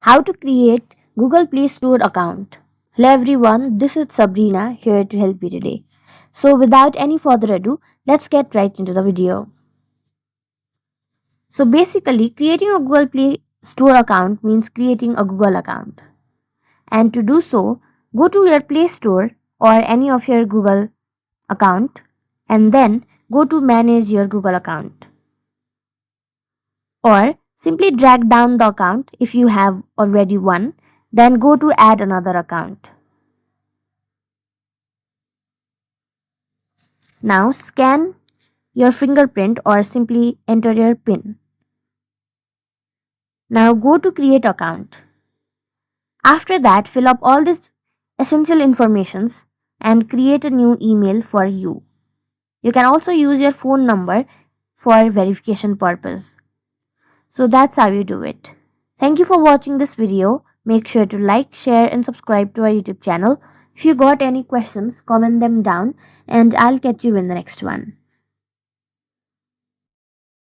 How to create Google Play Store account. Hello everyone, this is Sabrina here to help you today. So without any further ado, let's get right into the video. So basically, creating a Google Play Store account means creating a Google account. And to do so, go to your Play Store or any of your Google account and then go to manage your Google account. Or simply drag down the account if you have already one, then go to add another account. Now scan your fingerprint or simply enter your PIN. Now go to create account. After that, fill up all these essential informations and create a new email for you. You can also use your phone number for verification purpose. So that's how you do it. Thank you for watching this video. Make sure to like, share and subscribe to our YouTube channel. If you got any questions, comment them down and I'll catch you in the next one.